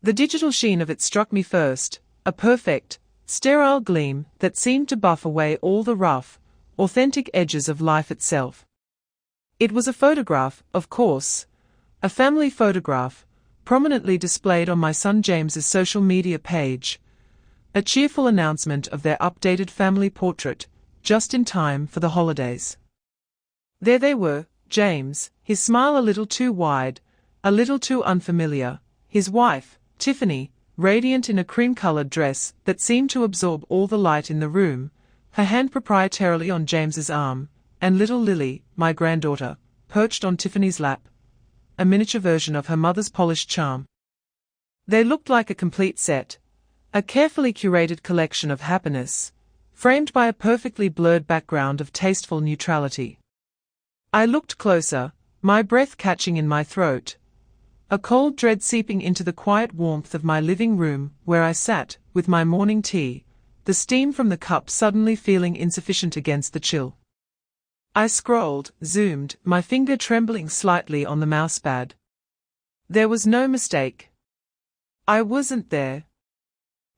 The digital sheen of it struck me first, a perfect, sterile gleam that seemed to buff away all the rough, authentic edges of life itself. It was a photograph, of course, a family photograph, prominently displayed on my son James's social media page, a cheerful announcement of their updated family portrait, just in time for the holidays. There they were, James, his smile a little too wide, a little too unfamiliar, his wife, Tiffany, radiant in a cream-colored dress that seemed to absorb all the light in the room, her hand proprietarily on James's arm, and little Lily, my granddaughter, perched on Tiffany's lap, a miniature version of her mother's polished charm. They looked like a complete set, a carefully curated collection of happiness, framed by a perfectly blurred background of tasteful neutrality. I looked closer, my breath catching in my throat, a cold dread seeping into the quiet warmth of my living room where I sat, with my morning tea, the steam from the cup suddenly feeling insufficient against the chill. I scrolled, zoomed, my finger trembling slightly on the mousepad. There was no mistake. I wasn't there.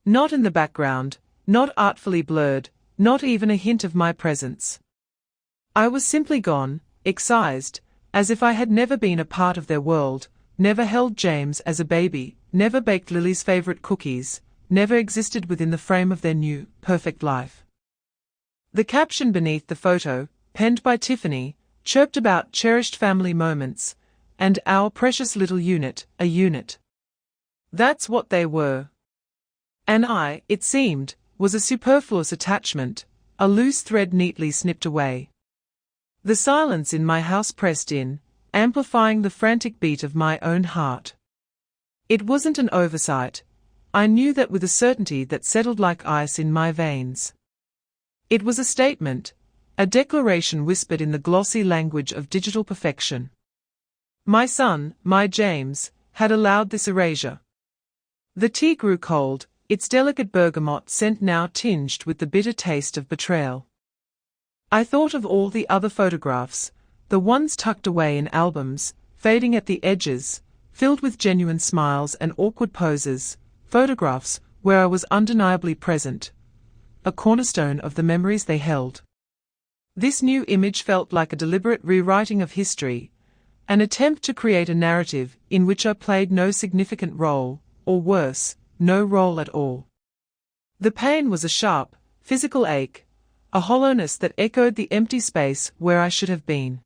Not in the background, not artfully blurred, not even a hint of my presence. I was simply gone, excised, as if I had never been a part of their world, never held James as a baby, never baked Lily's favorite cookies, never existed within the frame of their new, perfect life. The caption beneath the photo, penned by Tiffany, chirped about cherished family moments, and our precious little unit, a unit. That's what they were. And I, it seemed, was a superfluous attachment, a loose thread neatly snipped away. The silence in my house pressed in, amplifying the frantic beat of my own heart. It wasn't an oversight. I knew that with a certainty that settled like ice in my veins. It was a statement, a declaration whispered in the glossy language of digital perfection. My son, my James, had allowed this erasure. The tea grew cold, its delicate bergamot scent now tinged with the bitter taste of betrayal. I thought of all the other photographs, the ones tucked away in albums, fading at the edges, filled with genuine smiles and awkward poses, photographs where I was undeniably present, a cornerstone of the memories they held. This new image felt like a deliberate rewriting of history, an attempt to create a narrative in which I played no significant role, or worse, no role at all. The pain was a sharp, physical ache, a hollowness that echoed the empty space where I should have been.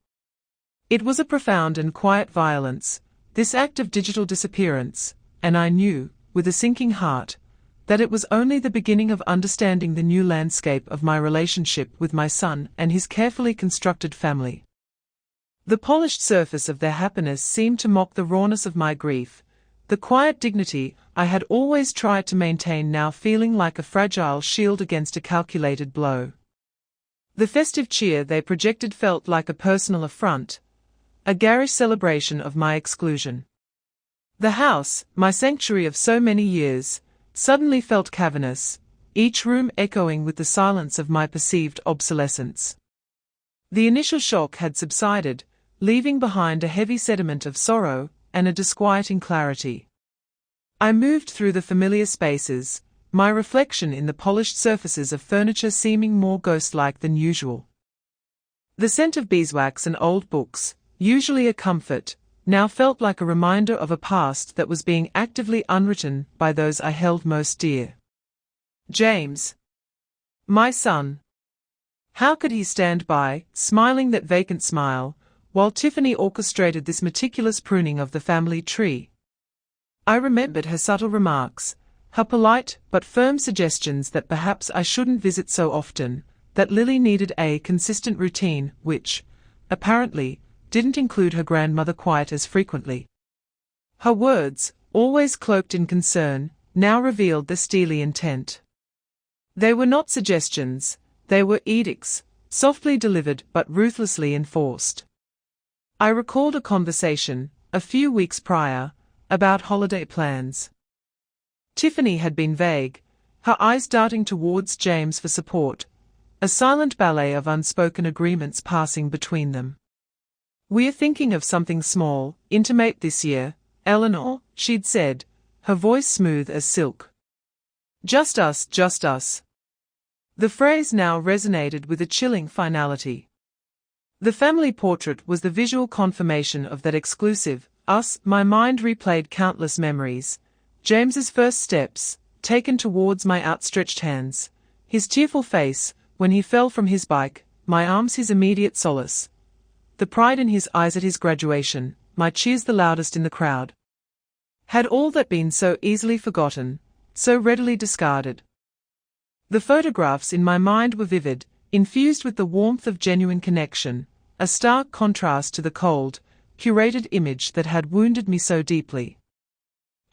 It was a profound and quiet violence, this act of digital disappearance, and I knew, with a sinking heart, that it was only the beginning of understanding the new landscape of my relationship with my son and his carefully constructed family. The polished surface of their happiness seemed to mock the rawness of my grief, the quiet dignity I had always tried to maintain now feeling like a fragile shield against a calculated blow. The festive cheer they projected felt like a personal affront, a garish celebration of my exclusion. The house, my sanctuary of so many years, suddenly felt cavernous, each room echoing with the silence of my perceived obsolescence. The initial shock had subsided, leaving behind a heavy sediment of sorrow and a disquieting clarity. I moved through the familiar spaces, my reflection in the polished surfaces of furniture seeming more ghost-like than usual. The scent of beeswax and old books, usually a comfort, now felt like a reminder of a past that was being actively unwritten by those I held most dear. James. My son. How could he stand by, smiling that vacant smile, while Tiffany orchestrated this meticulous pruning of the family tree? I remembered her subtle remarks, her polite but firm suggestions that perhaps I shouldn't visit so often, that Lily needed a consistent routine which, apparently, didn't include her grandmother quite as frequently. Her words, always cloaked in concern, now revealed the steely intent. They were not suggestions, they were edicts, softly delivered but ruthlessly enforced. I recalled a conversation, a few weeks prior, about holiday plans. Tiffany had been vague, her eyes darting towards James for support, a silent ballet of unspoken agreements passing between them. "We're thinking of something small, intimate this year, Eleanor," she'd said, her voice smooth as silk. Just us, just us. The phrase now resonated with a chilling finality. The family portrait was the visual confirmation of that exclusive us. My mind replayed countless memories. James's first steps, taken towards my outstretched hands. His tearful face, when he fell from his bike, my arms his immediate solace. The pride in his eyes at his graduation, my cheers the loudest in the crowd. Had all that been so easily forgotten, so readily discarded? The photographs in my mind were vivid, infused with the warmth of genuine connection, a stark contrast to the cold, curated image that had wounded me so deeply.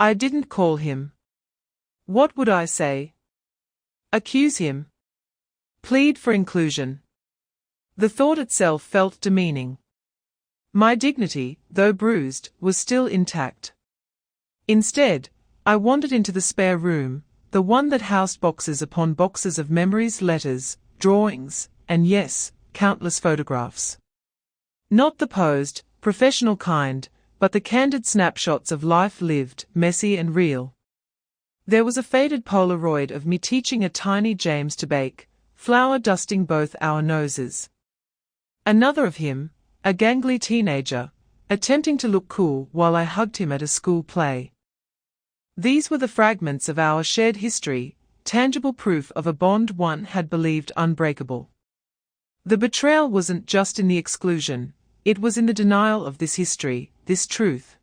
I didn't call him. What would I say? Accuse him? Plead for inclusion? The thought itself felt demeaning. My dignity, though bruised, was still intact. Instead, I wandered into the spare room, the one that housed boxes upon boxes of memories, letters, drawings, and yes, countless photographs. Not the posed, professional kind, but the candid snapshots of life lived, messy and real. There was a faded Polaroid of me teaching a tiny James to bake, flour dusting both our noses. Another of him, a gangly teenager, attempting to look cool while I hugged him at a school play. These were the fragments of our shared history, tangible proof of a bond one had believed unbreakable. The betrayal wasn't just in the exclusion, it was in the denial of this history, this truth.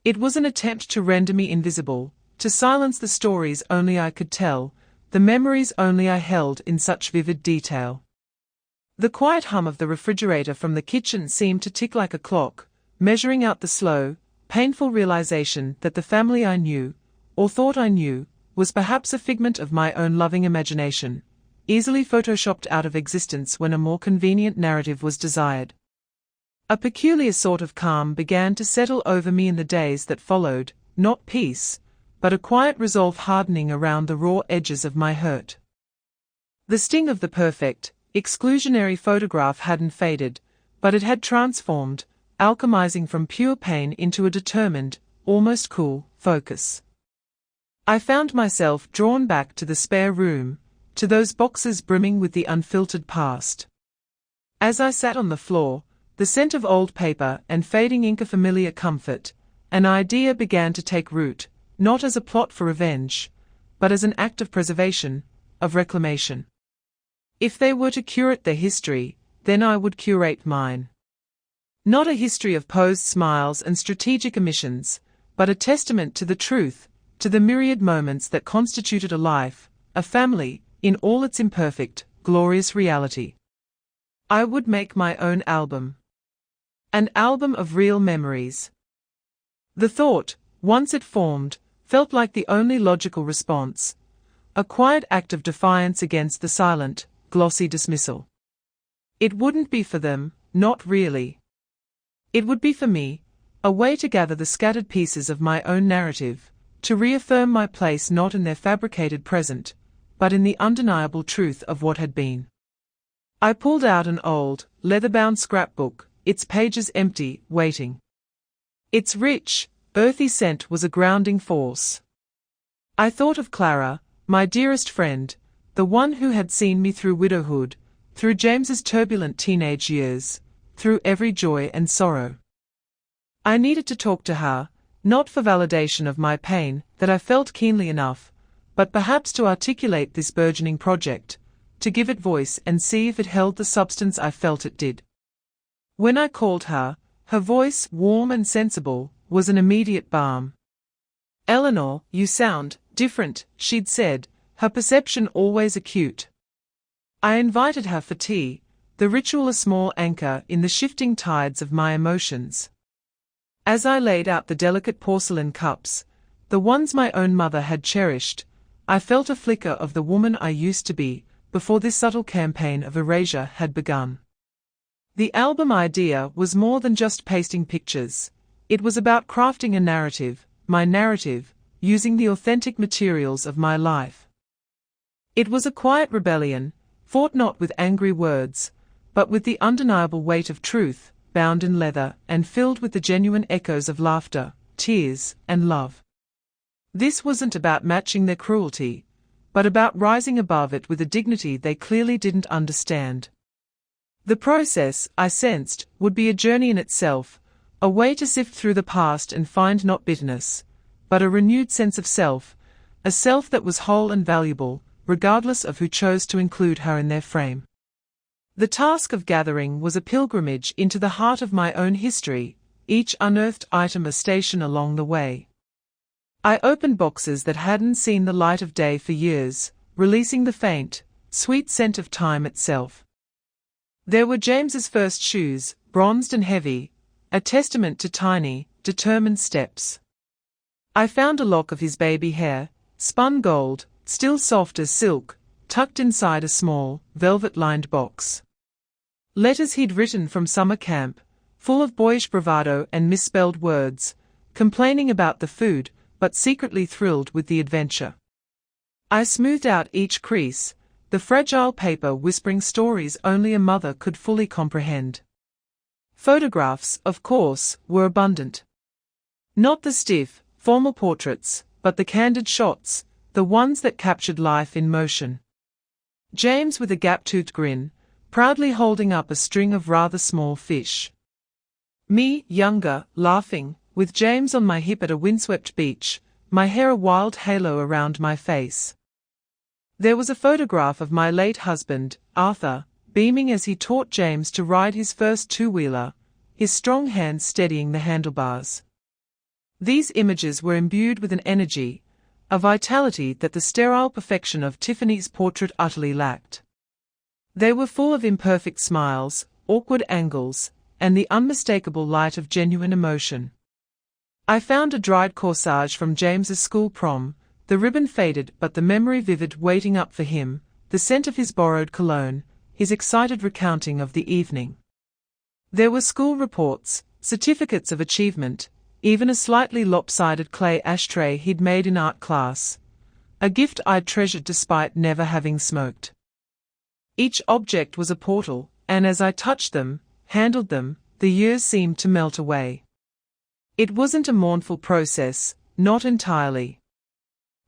It was an attempt to render me invisible, to silence the stories only I could tell, the memories only I held in such vivid detail. The quiet hum of the refrigerator from the kitchen seemed to tick like a clock, measuring out the slow, painful realization that the family I knew, or thought I knew, was perhaps a figment of my own loving imagination, easily photoshopped out of existence when a more convenient narrative was desired. A peculiar sort of calm began to settle over me in the days that followed, not peace, but a quiet resolve hardening around the raw edges of my hurt. The sting of the perfect, exclusionary photograph hadn't faded, but it had transformed, alchemizing from pure pain into a determined, almost cool, focus. I found myself drawn back to the spare room, to those boxes brimming with the unfiltered past. As I sat on the floor, the scent of old paper and fading ink a familiar comfort, an idea began to take root, not as a plot for revenge, but as an act of preservation, of reclamation. If they were to curate their history, then I would curate mine. Not a history of posed smiles and strategic omissions, but a testament to the truth, to the myriad moments that constituted a life, a family, in all its imperfect, glorious reality. I would make my own album. An album of real memories. The thought, once it formed, felt like the only logical response, a quiet act of defiance against the silent, glossy dismissal. It wouldn't be for them, not really. It would be for me, a way to gather the scattered pieces of my own narrative, to reaffirm my place not in their fabricated present, but in the undeniable truth of what had been. I pulled out an old, leather-bound scrapbook, its pages empty, waiting. Its rich, earthy scent was a grounding force. I thought of Clara, my dearest friend, the one who had seen me through widowhood, through James's turbulent teenage years, through every joy and sorrow. I needed to talk to her, not for validation of my pain that I felt keenly enough, but perhaps to articulate this burgeoning project, to give it voice and see if it held the substance I felt it did. When I called her, her voice, warm and sensible, was an immediate balm. "Eleanor, you sound different," she'd said, her perception always acute. I invited her for tea, the ritual a small anchor in the shifting tides of my emotions. As I laid out the delicate porcelain cups, the ones my own mother had cherished, I felt a flicker of the woman I used to be, before this subtle campaign of erasure had begun. The album idea was more than just pasting pictures. It was about crafting a narrative, my narrative, using the authentic materials of my life. It was a quiet rebellion, fought not with angry words, but with the undeniable weight of truth, bound in leather and filled with the genuine echoes of laughter, tears, and love. This wasn't about matching their cruelty, but about rising above it with a dignity they clearly didn't understand. The process, I sensed, would be a journey in itself, a way to sift through the past and find not bitterness, but a renewed sense of self, a self that was whole and valuable, regardless of who chose to include her in their frame. The task of gathering was a pilgrimage into the heart of my own history, each unearthed item a station along the way. I opened boxes that hadn't seen the light of day for years, releasing the faint, sweet scent of time itself. There were James's first shoes, bronzed and heavy, a testament to tiny, determined steps. I found a lock of his baby hair, spun gold, still soft as silk, tucked inside a small, velvet-lined box. Letters he'd written from summer camp, full of boyish bravado and misspelled words, complaining about the food, but secretly thrilled with the adventure. I smoothed out each crease, the fragile paper whispering stories only a mother could fully comprehend. Photographs, of course, were abundant. Not the stiff, formal portraits, but the candid shots, the ones that captured life in motion. James with a gap-toothed grin, proudly holding up a string of rather small fish. Me, younger, laughing, with James on my hip at a windswept beach, my hair a wild halo around my face. There was a photograph of my late husband, Arthur, beaming as he taught James to ride his first two-wheeler, his strong hands steadying the handlebars. These images were imbued with an energy, a vitality that the sterile perfection of Tiffany's portrait utterly lacked. They were full of imperfect smiles, awkward angles, and the unmistakable light of genuine emotion. I found a dried corsage from James's school prom, the ribbon faded but the memory vivid waiting up for him, the scent of his borrowed cologne, his excited recounting of the evening. There were school reports, certificates of achievement, even a slightly lopsided clay ashtray he'd made in art class, a gift I'd treasured despite never having smoked. Each object was a portal, and as I touched them, handled them, the years seemed to melt away. It wasn't a mournful process, not entirely.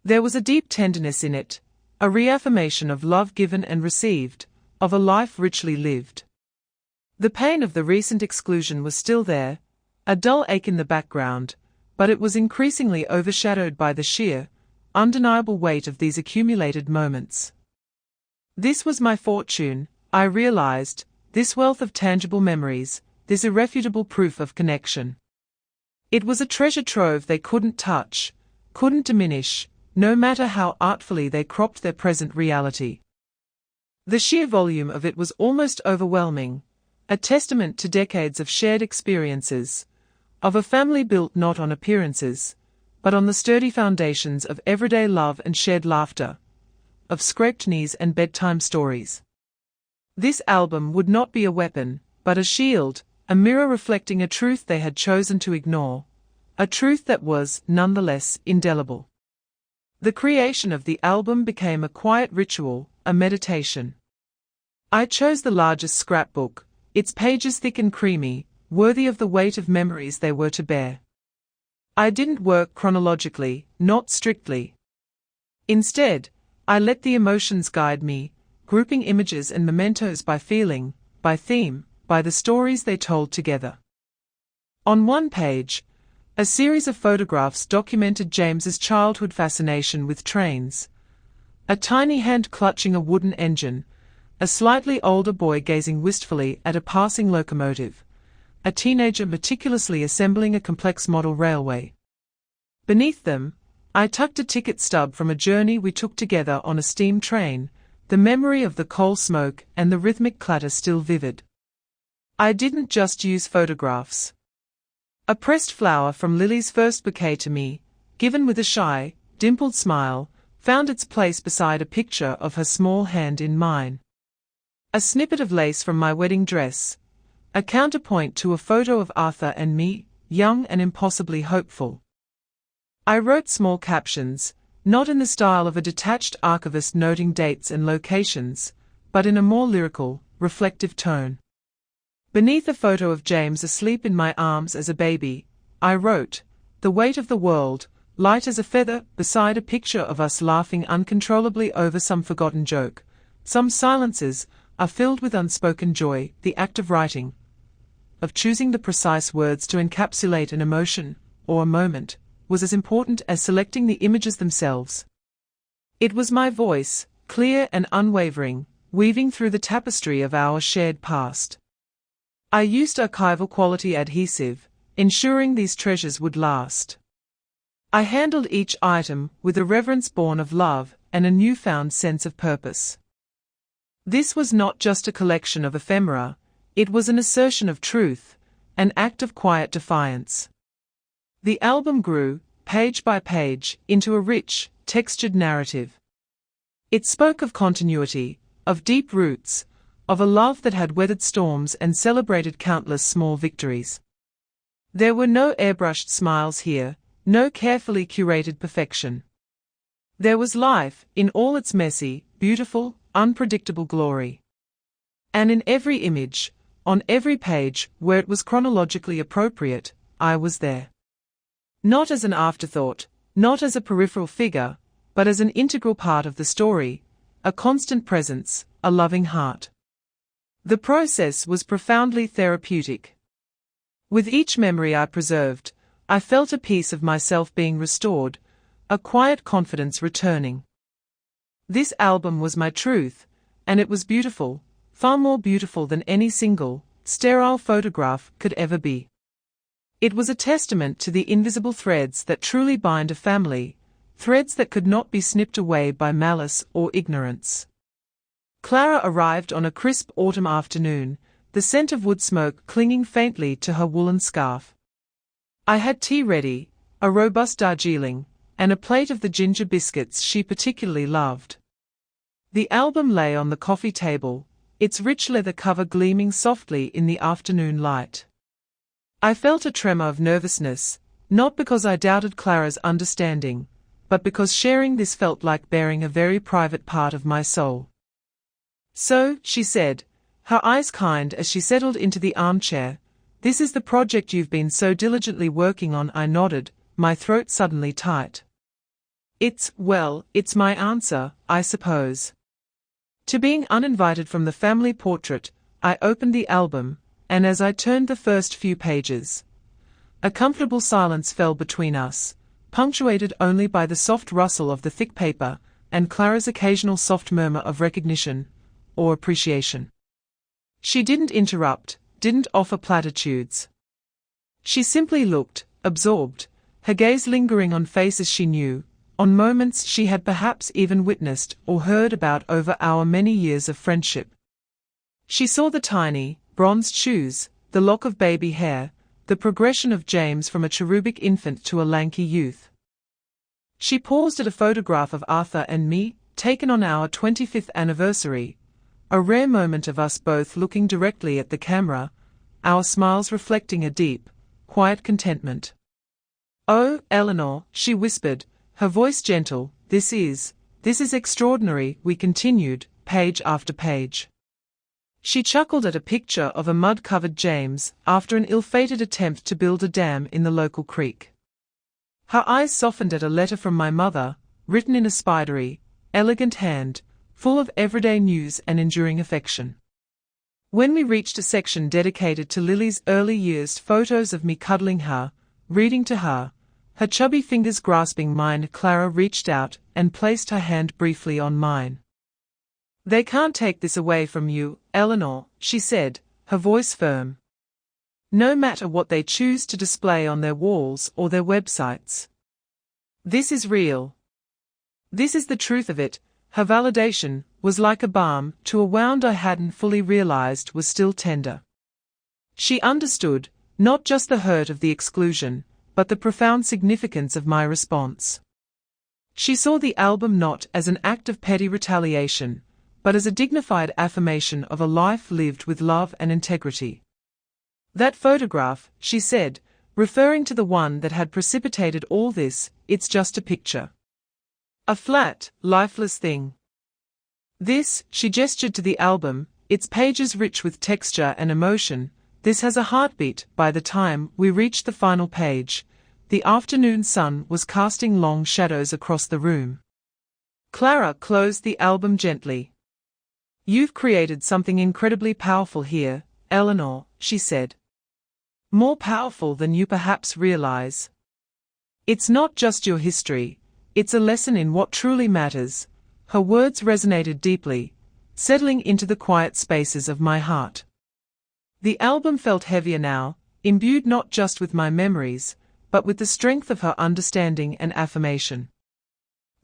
There was a deep tenderness in it, a reaffirmation of love given and received, of a life richly lived. The pain of the recent exclusion was still there, a dull ache in the background, but it was increasingly overshadowed by the sheer, undeniable weight of these accumulated moments. This was my fortune, I realized, this wealth of tangible memories, this irrefutable proof of connection. It was a treasure trove they couldn't touch, couldn't diminish, no matter how artfully they cropped their present reality. The sheer volume of it was almost overwhelming, a testament to decades of shared experiences, of a family built not on appearances, but on the sturdy foundations of everyday love and shared laughter, of scraped knees and bedtime stories. This album would not be a weapon, but a shield, a mirror reflecting a truth they had chosen to ignore, a truth that was, nonetheless, indelible. The creation of the album became a quiet ritual, a meditation. I chose the largest scrapbook, its pages thick and creamy, worthy of the weight of memories they were to bear. I didn't work chronologically, not strictly. Instead, I let the emotions guide me, grouping images and mementos by feeling, by theme, by the stories they told together. On one page, a series of photographs documented James's childhood fascination with trains. A tiny hand clutching a wooden engine, a slightly older boy gazing wistfully at a passing locomotive, a teenager meticulously assembling a complex model railway. Beneath them, I tucked a ticket stub from a journey we took together on a steam train, the memory of the coal smoke and the rhythmic clatter still vivid. I didn't just use photographs. A pressed flower from Lily's first bouquet to me, given with a shy, dimpled smile, found its place beside a picture of her small hand in mine. A snippet of lace from my wedding dress, a counterpoint to a photo of Arthur and me, young and impossibly hopeful. I wrote small captions, not in the style of a detached archivist noting dates and locations, but in a more lyrical, reflective tone. Beneath a photo of James asleep in my arms as a baby, I wrote, "The weight of the world, light as a feather, beside a picture of us laughing uncontrollably over some forgotten joke. Some silences are filled with unspoken joy. The act of writing, of choosing the precise words to encapsulate an emotion or a moment, was as important as selecting the images themselves. It was my voice, clear and unwavering, weaving through the tapestry of our shared past. I used archival quality adhesive, ensuring these treasures would last. I handled each item with a reverence born of love and a newfound sense of purpose. This was not just a collection of ephemera, it was an assertion of truth, an act of quiet defiance. The album grew, page by page, into a rich, textured narrative. It spoke of continuity, of deep roots, of a love that had weathered storms and celebrated countless small victories. There were no airbrushed smiles here, no carefully curated perfection. There was life in all its messy, beautiful, unpredictable glory. And in every image, on every page where it was chronologically appropriate, I was there. Not as an afterthought, not as a peripheral figure, but as an integral part of the story, a constant presence, a loving heart. The process was profoundly therapeutic. With each memory I preserved, I felt a piece of myself being restored, a quiet confidence returning. This album was my truth, and it was beautiful, far more beautiful than any single, sterile photograph could ever be. It was a testament to the invisible threads that truly bind a family, threads that could not be snipped away by malice or ignorance. Clara arrived on a crisp autumn afternoon, the scent of wood smoke clinging faintly to her woolen scarf. I had tea ready, a robust Darjeeling, and a plate of the ginger biscuits she particularly loved. The album lay on the coffee table, its rich leather cover gleaming softly in the afternoon light. I felt a tremor of nervousness, not because I doubted Clara's understanding, but because sharing this felt like bearing a very private part of my soul. "So," she said, her eyes kind as she settled into the armchair, "this is the project you've been so diligently working on." I nodded, my throat suddenly tight. It's my answer, I suppose. To being uninvited from the family portrait, I opened the album, and as I turned the first few pages, a comfortable silence fell between us, punctuated only by the soft rustle of the thick paper, and Clara's occasional soft murmur of recognition, or appreciation. She didn't interrupt, didn't offer platitudes. She simply looked, absorbed, her gaze lingering on faces she knew, on moments she had perhaps even witnessed or heard about over our many years of friendship. She saw the tiny, bronzed shoes, the lock of baby hair, the progression of James from a cherubic infant to a lanky youth. She paused at a photograph of Arthur and me, taken on our 25th anniversary, a rare moment of us both looking directly at the camera, our smiles reflecting a deep, quiet contentment. "Oh, Eleanor," she whispered, her voice gentle, this is extraordinary," we continued, page after page. She chuckled at a picture of a mud-covered James after an ill-fated attempt to build a dam in the local creek. Her eyes softened at a letter from my mother, written in a spidery, elegant hand, full of everyday news and enduring affection. When we reached a section dedicated to Lily's early years, photos of me cuddling her, reading to her, her chubby fingers grasping mine, Clara reached out and placed her hand briefly on mine. "They can't take this away from you, Eleanor," she said, her voice firm. "No matter what they choose to display on their walls or their websites. This is real. This is the truth of it." Her validation was like a balm to a wound I hadn't fully realized was still tender. She understood, not just the hurt of the exclusion, but the profound significance of my response. She saw the album not as an act of petty retaliation, but as a dignified affirmation of a life lived with love and integrity. "That photograph," she said, referring to the one that had precipitated all this, "it's just a picture. A flat, lifeless thing. This," she gestured to the album, its pages rich with texture and emotion, "this has a heartbeat." By the time we reached the final page, The afternoon sun was casting long shadows across the room. Clara closed the album gently. "You've created something incredibly powerful here, Eleanor," she said. "More powerful than you perhaps realize. It's not just your history, it's a lesson in what truly matters." Her words resonated deeply, settling into the quiet spaces of my heart. The album felt heavier now, imbued not just with my memories, but with the strength of her understanding and affirmation.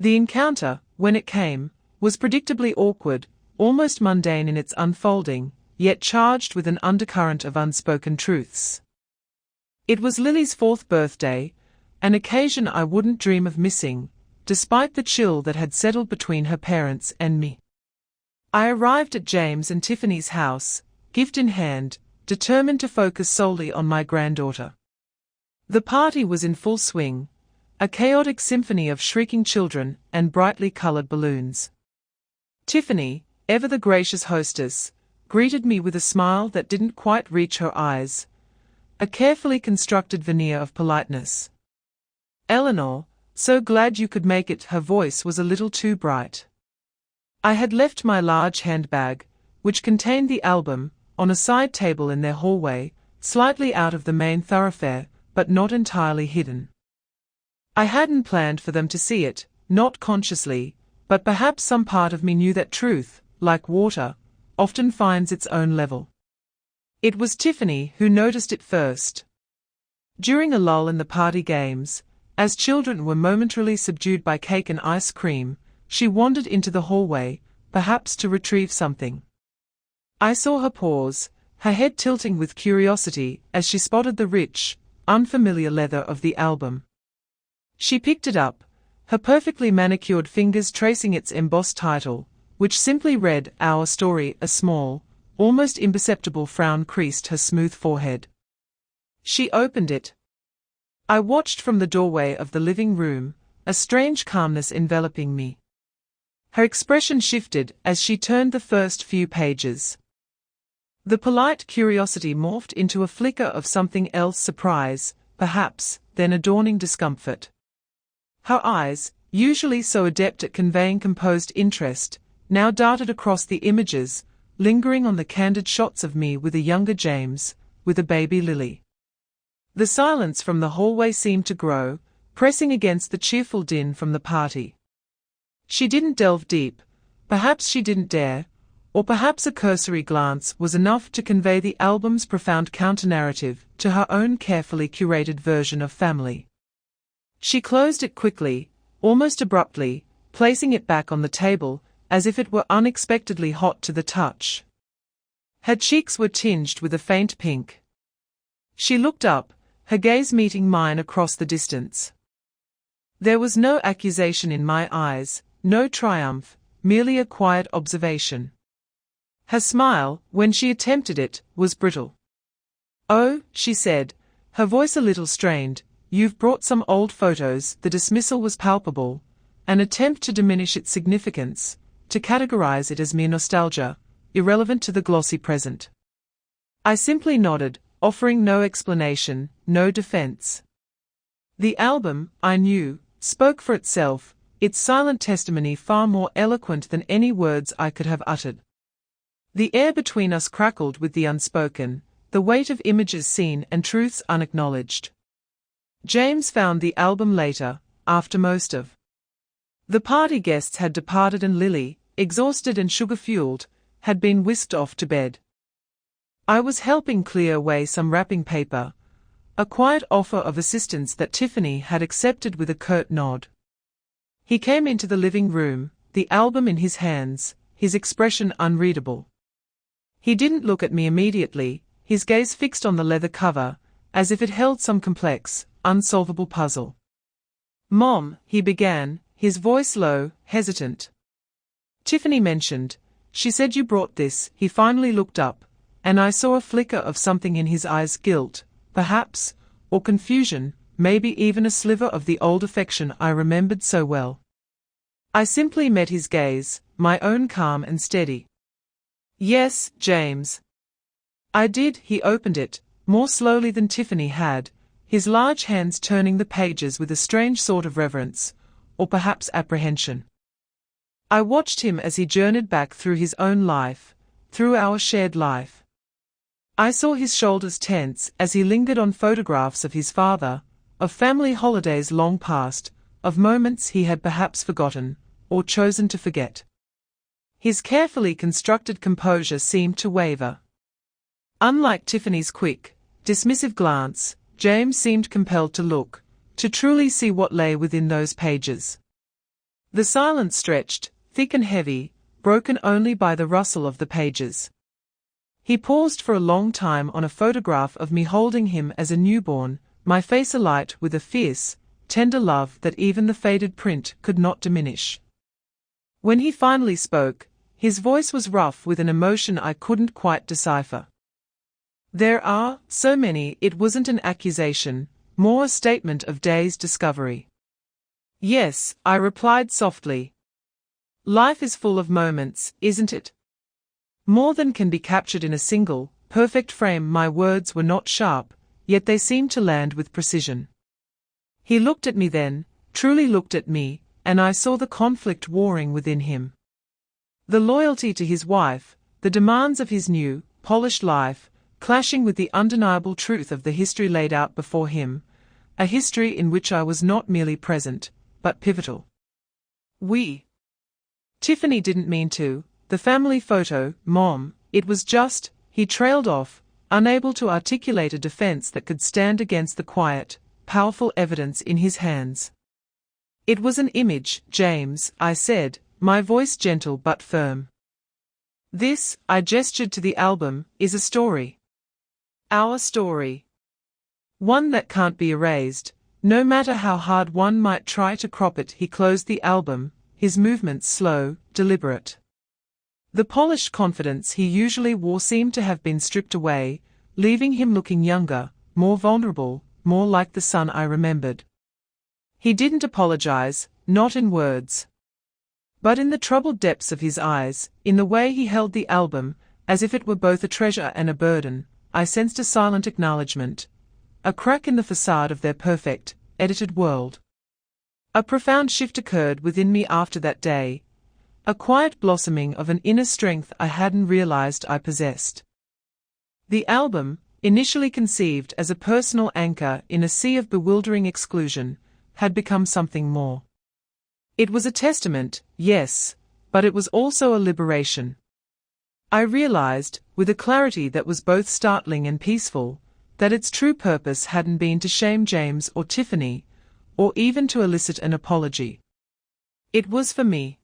The encounter, when it came, was predictably awkward, almost mundane in its unfolding, yet charged with an undercurrent of unspoken truths. It was Lily's 4th birthday, an occasion I wouldn't dream of missing, despite the chill that had settled between her parents and me. I arrived at James and Tiffany's house, gift in hand, determined to focus solely on my granddaughter. The party was in full swing, a chaotic symphony of shrieking children and brightly colored balloons. Tiffany, ever the gracious hostess, greeted me with a smile that didn't quite reach her eyes, a carefully constructed veneer of politeness. "Eleanor, so glad you could make it." Her voice was a little too bright. I had left my large handbag, which contained the album, on a side table in their hallway, slightly out of the main thoroughfare, but not entirely hidden. I hadn't planned for them to see it, not consciously, but perhaps some part of me knew that truth, like water, often finds its own level. It was Tiffany who noticed it first. During a lull in the party games, as children were momentarily subdued by cake and ice cream, she wandered into the hallway, perhaps to retrieve something. I saw her pause, her head tilting with curiosity as she spotted the rich, unfamiliar leather of the album. She picked it up, her perfectly manicured fingers tracing its embossed title, which simply read "Our Story." A small, almost imperceptible frown creased her smooth forehead. She opened it. I watched from the doorway of the living room, a strange calmness enveloping me. Her expression shifted as she turned the first few pages. The polite curiosity morphed into a flicker of something else, surprise, perhaps, then a dawning discomfort. Her eyes, usually so adept at conveying composed interest, now darted across the images, lingering on the candid shots of me with a younger James, with a baby Lily. The silence from the hallway seemed to grow, pressing against the cheerful din from the party. She didn't delve deep, perhaps she didn't dare, or perhaps a cursory glance was enough to convey the album's profound counter-narrative to her own carefully curated version of family. She closed it quickly, almost abruptly, placing it back on the table, as if it were unexpectedly hot to the touch. Her cheeks were tinged with a faint pink. She looked up, her gaze meeting mine across the distance. There was no accusation in my eyes, no triumph, merely a quiet observation. Her smile, when she attempted it, was brittle. "Oh," she said, her voice a little strained, "you've brought some old photos." The dismissal was palpable, an attempt to diminish its significance, to categorize it as mere nostalgia, irrelevant to the glossy present. I simply nodded, offering no explanation, no defense. The album, I knew, spoke for itself, its silent testimony far more eloquent than any words I could have uttered. The air between us crackled with the unspoken, the weight of images seen and truths unacknowledged. James found the album later, after most of the party guests had departed and Lily, exhausted and sugar-fueled, had been whisked off to bed. I was helping clear away some wrapping paper, a quiet offer of assistance that Tiffany had accepted with a curt nod. He came into the living room, the album in his hands, his expression unreadable. He didn't look at me immediately, his gaze fixed on the leather cover, as if it held some complex, unsolvable puzzle. "Mom," he began, his voice low, hesitant. "Tiffany mentioned, she said you brought this." He finally looked up, and I saw a flicker of something in his eyes, guilt, perhaps, or confusion, maybe even a sliver of the old affection I remembered so well. I simply met his gaze, my own calm and steady. "Yes, James." I did. He opened it, more slowly than Tiffany had, his large hands turning the pages with a strange sort of reverence, or perhaps apprehension. I watched him as he journeyed back through his own life, through our shared life. I saw his shoulders tense as he lingered on photographs of his father, of family holidays long past, of moments he had perhaps forgotten, or chosen to forget. His carefully constructed composure seemed to waver. Unlike Tiffany's quick, dismissive glance, James seemed compelled to look, to truly see what lay within those pages. The silence stretched, thick and heavy, broken only by the rustle of the pages. He paused for a long time on a photograph of me holding him as a newborn, my face alight with a fierce, tender love that even the faded print could not diminish. When he finally spoke, his voice was rough with an emotion I couldn't quite decipher. "There are so many." It wasn't an accusation, more a statement of day's discovery. "Yes," I replied softly. "Life is full of moments, isn't it? More than can be captured in a single, perfect frame." My words were not sharp, yet they seemed to land with precision. He looked at me then, truly looked at me, and I saw the conflict warring within him. The loyalty to his wife, the demands of his new, polished life, clashing with the undeniable truth of the history laid out before him, a history in which I was not merely present, but pivotal. Tiffany didn't mean to. The family photo, Mom, it was just, he trailed off, unable to articulate a defense that could stand against the quiet, powerful evidence in his hands. "It was an image, James," I said, my voice gentle but firm. "This," I gestured to the album, "is a story. Our story. One that can't be erased, no matter how hard one might try to crop it." He closed the album, his movements slow, deliberate. The polished confidence he usually wore seemed to have been stripped away, leaving him looking younger, more vulnerable, more like the son I remembered. He didn't apologize, not in words. But in the troubled depths of his eyes, in the way he held the album, as if it were both a treasure and a burden, I sensed a silent acknowledgement, a crack in the facade of their perfect, edited world. A profound shift occurred within me after that day, a quiet blossoming of an inner strength I hadn't realized I possessed. The album, initially conceived as a personal anchor in a sea of bewildering exclusion, had become something more. It was a testament, yes, but it was also a liberation. I realized, with a clarity that was both startling and peaceful, that its true purpose hadn't been to shame James or Tiffany, or even to elicit an apology. It was for me.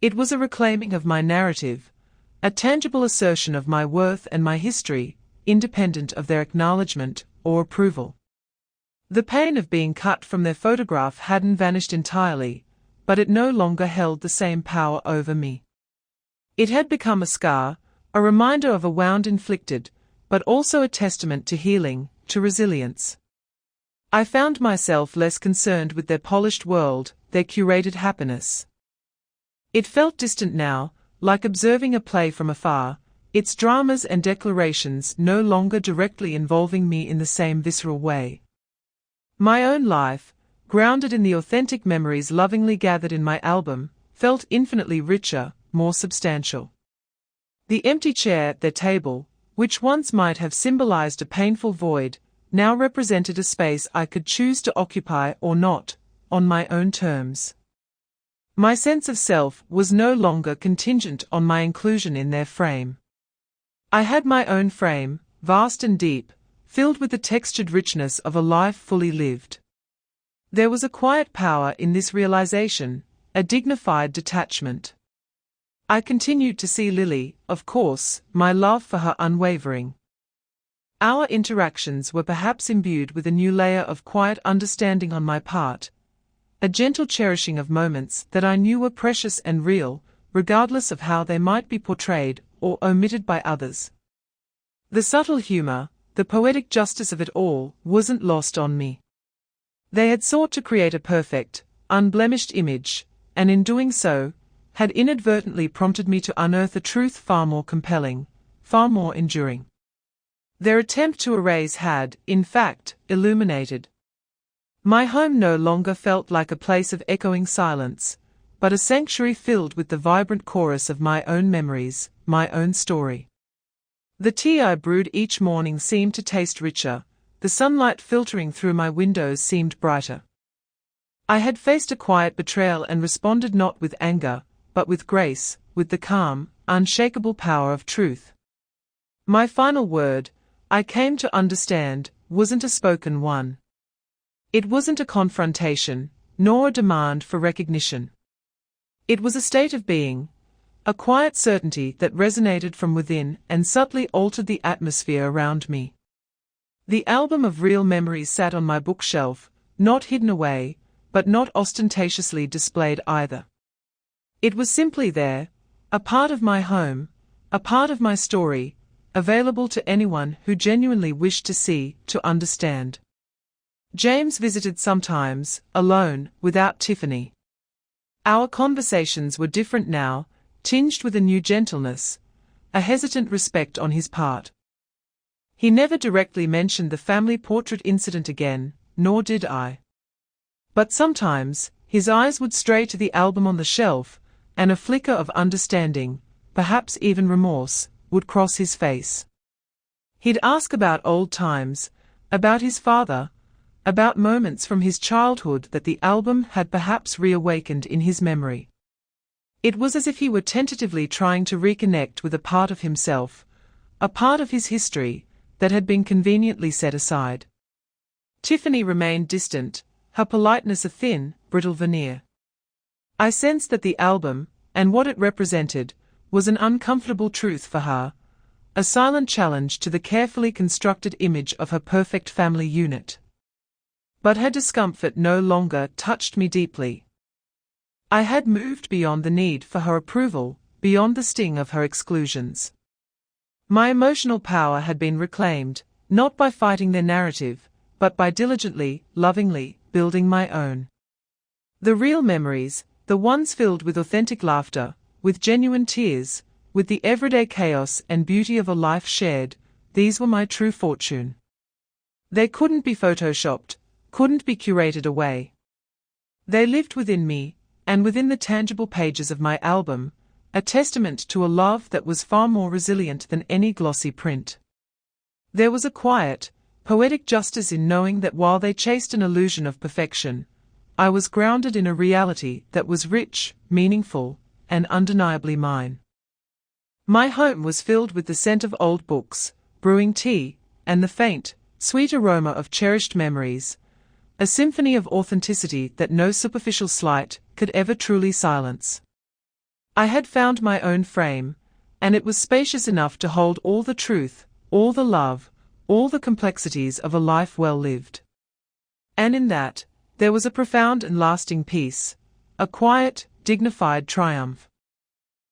It was a reclaiming of my narrative, a tangible assertion of my worth and my history, independent of their acknowledgement or approval. The pain of being cut from their photograph hadn't vanished entirely, but it no longer held the same power over me. It had become a scar, a reminder of a wound inflicted, but also a testament to healing, to resilience. I found myself less concerned with their polished world, their curated happiness. It felt distant now, like observing a play from afar, its dramas and declarations no longer directly involving me in the same visceral way. My own life, grounded in the authentic memories lovingly gathered in my album, felt infinitely richer, more substantial. The empty chair at their table, which once might have symbolized a painful void, now represented a space I could choose to occupy or not, on my own terms. My sense of self was no longer contingent on my inclusion in their frame. I had my own frame, vast and deep, filled with the textured richness of a life fully lived. There was a quiet power in this realization, a dignified detachment. I continued to see Lily, of course, my love for her unwavering. Our interactions were perhaps imbued with a new layer of quiet understanding on my part, a gentle cherishing of moments that I knew were precious and real, regardless of how they might be portrayed or omitted by others. The subtle humor, the poetic justice of it all, wasn't lost on me. They had sought to create a perfect, unblemished image, and in doing so, had inadvertently prompted me to unearth a truth far more compelling, far more enduring. Their attempt to erase had, in fact, illuminated. My home no longer felt like a place of echoing silence, but a sanctuary filled with the vibrant chorus of my own memories, my own story. The tea I brewed each morning seemed to taste richer, the sunlight filtering through my windows seemed brighter. I had faced a quiet betrayal and responded not with anger, but with grace, with the calm, unshakable power of truth. My final word, I came to understand, wasn't a spoken one. It wasn't a confrontation, nor a demand for recognition. It was a state of being, a quiet certainty that resonated from within and subtly altered the atmosphere around me. The album of real memories sat on my bookshelf, not hidden away, but not ostentatiously displayed either. It was simply there, a part of my home, a part of my story, available to anyone who genuinely wished to see, to understand. James visited sometimes, alone, without Tiffany. Our conversations were different now, tinged with a new gentleness, a hesitant respect on his part. He never directly mentioned the family portrait incident again, nor did I. But sometimes, his eyes would stray to the album on the shelf, and a flicker of understanding, perhaps even remorse, would cross his face. He'd ask about old times, about his father, about moments from his childhood that the album had perhaps reawakened in his memory. It was as if he were tentatively trying to reconnect with a part of himself, a part of his history, that had been conveniently set aside. Tiffany remained distant, her politeness a thin, brittle veneer. I sensed that the album, and what it represented, was an uncomfortable truth for her, a silent challenge to the carefully constructed image of her perfect family unit. But her discomfort no longer touched me deeply. I had moved beyond the need for her approval, beyond the sting of her exclusions. My emotional power had been reclaimed, not by fighting their narrative, but by diligently, lovingly, building my own. The real memories, the ones filled with authentic laughter, with genuine tears, with the everyday chaos and beauty of a life shared, these were my true fortune. They couldn't be photoshopped, couldn't be curated away. They lived within me, and within the tangible pages of my album, a testament to a love that was far more resilient than any glossy print. There was a quiet, poetic justice in knowing that while they chased an illusion of perfection, I was grounded in a reality that was rich, meaningful, and undeniably mine. My home was filled with the scent of old books, brewing tea, and the faint, sweet aroma of cherished memories, a symphony of authenticity that no superficial slight could ever truly silence. I had found my own frame, and it was spacious enough to hold all the truth, all the love, all the complexities of a life well lived. And in that, there was a profound and lasting peace, a quiet, dignified triumph.